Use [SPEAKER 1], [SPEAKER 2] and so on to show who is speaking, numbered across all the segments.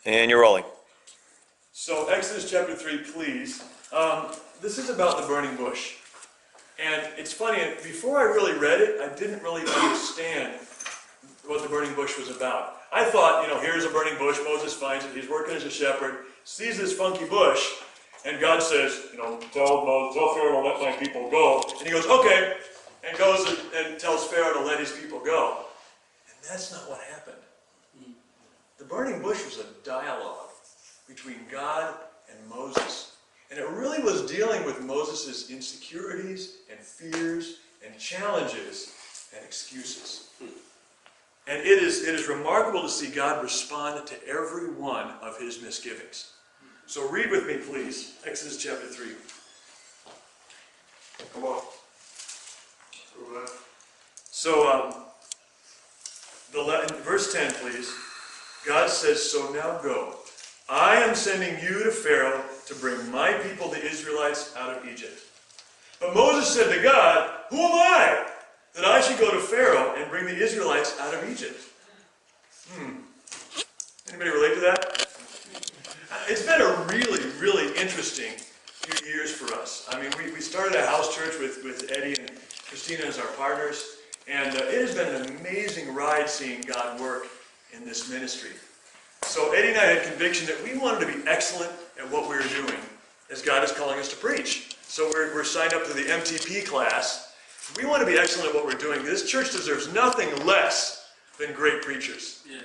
[SPEAKER 1] And you're rolling.
[SPEAKER 2] So Exodus chapter 3, please. This is about the burning bush. And it's funny, before I really read it, I didn't really understand what the burning bush was about. I thought, here's a burning bush, Moses finds it, he's working as a shepherd, sees this funky bush, and God says, tell Pharaoh to let my people go. And he goes, okay, and goes and tells Pharaoh to let his people go. And that's not what happened. The burning bush was a dialogue between God and Moses. And it really was dealing with Moses' insecurities and fears and challenges and excuses. And it is remarkable to see God respond to every one of his misgivings. So read with me, please, Exodus chapter 3. Come on. So, verse 10, please. God says, so now go. I am sending you to Pharaoh to bring my people, the Israelites, out of Egypt. But Moses said to God, who am I that I should go to Pharaoh and bring the Israelites out of Egypt? Anybody relate to that? It's been a really, really interesting few years for us. I mean, we started a house church with Eddie and Christina as our partners, and it has been an amazing ride seeing God work in this ministry. So Eddie and I had conviction that we wanted to be excellent at what we were doing as God is calling us to preach. So we're signed up to the MTP class. We want to be excellent at what we're doing. This church deserves nothing less than great preachers. Yeah.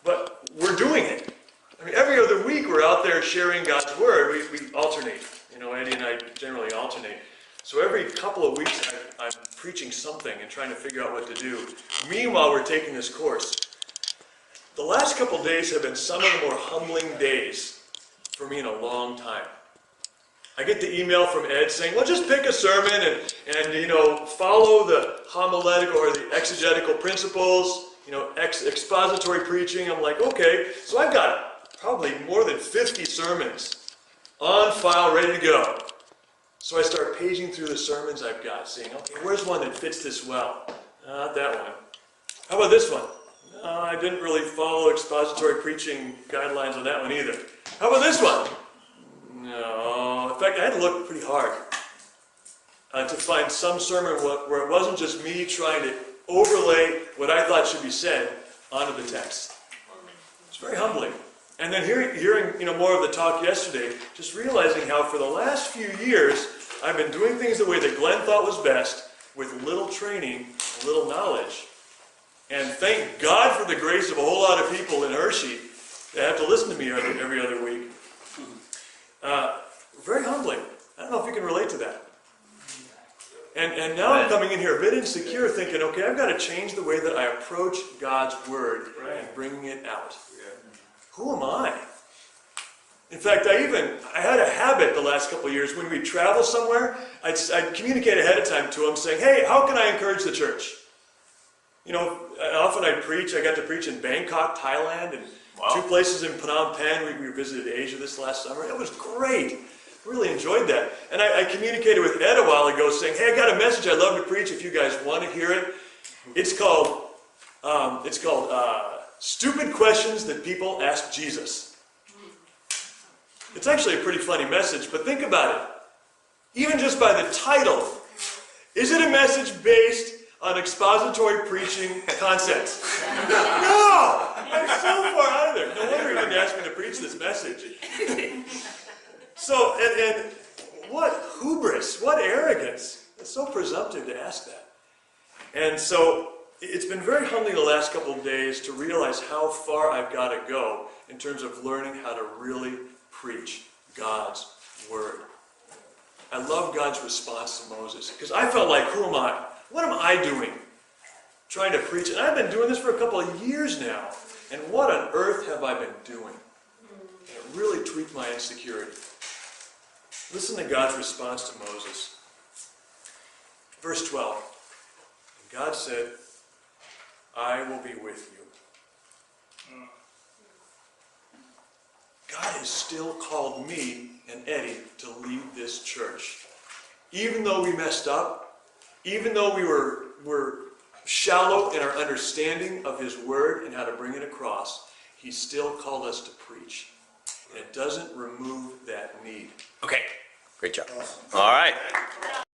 [SPEAKER 2] But we're doing it. I mean, every other week we're out there sharing God's word. We alternate. Eddie and I generally alternate. So every couple of weeks I'm preaching something and trying to figure out what to do. Meanwhile, we're taking this course. The last couple of days have been some of the more humbling days for me in a long time. I get the email from Ed saying, well, just pick a sermon and follow the homiletical or the exegetical principles, expository preaching. I'm like, okay. So I've got probably more than 50 sermons on file, ready to go. So I start paging through the sermons I've got, saying, okay, where's one that fits this well? Not that one. How about this one? I didn't really follow expository preaching guidelines on that one either. How about this one? No. In fact, I had to look pretty hard to find some sermon where it wasn't just me trying to overlay what I thought should be said onto the text. It's very humbling. And then hearing more of the talk yesterday, just realizing how for the last few years I've been doing things the way that Glenn thought was best, with little training, little knowledge. And thank God for the grace of a whole lot of people in Hershey that have to listen to me every other week. Very humbling. I don't know if you can relate to that. And now I'm coming in here a bit insecure, thinking, okay, I've got to change the way that I approach God's word and bringing it out. Who am I? In fact, I had a habit the last couple of years. When we travel somewhere, I'd communicate ahead of time to them saying, hey, how can I encourage the church? Often I'd preach. I got to preach in Bangkok, Thailand, and 2 places in Phnom Penh. We visited Asia this last summer. It was great. Really enjoyed that. And I communicated with Ed a while ago saying, hey, I got a message I'd love to preach if you guys want to hear it. It's called Stupid Questions That People Ask Jesus. It's actually a pretty funny message, but think about it. Even just by the title, is it a message based on expository preaching concepts? No! I'm so far out of there. No wonder he didn't ask me to preach this message. So, and what hubris, what arrogance. It's so presumptive to ask that. And so, it's been very humbling the last couple of days to realize how far I've got to go in terms of learning how to really preach God's word. I love God's response to Moses, because I felt like, who am I? What am I doing? Trying to preach. And I've been doing this for a couple of years now. And what on earth have I been doing? And it really tweaked my insecurity. Listen to God's response to Moses. Verse 12. And God said, I will be with you. God has still called me and Eddie to lead this church. Even though we messed up, even though we were shallow in our understanding of His Word and how to bring it across, He still called us to preach. And it doesn't remove that need.
[SPEAKER 1] Okay, great job. All right.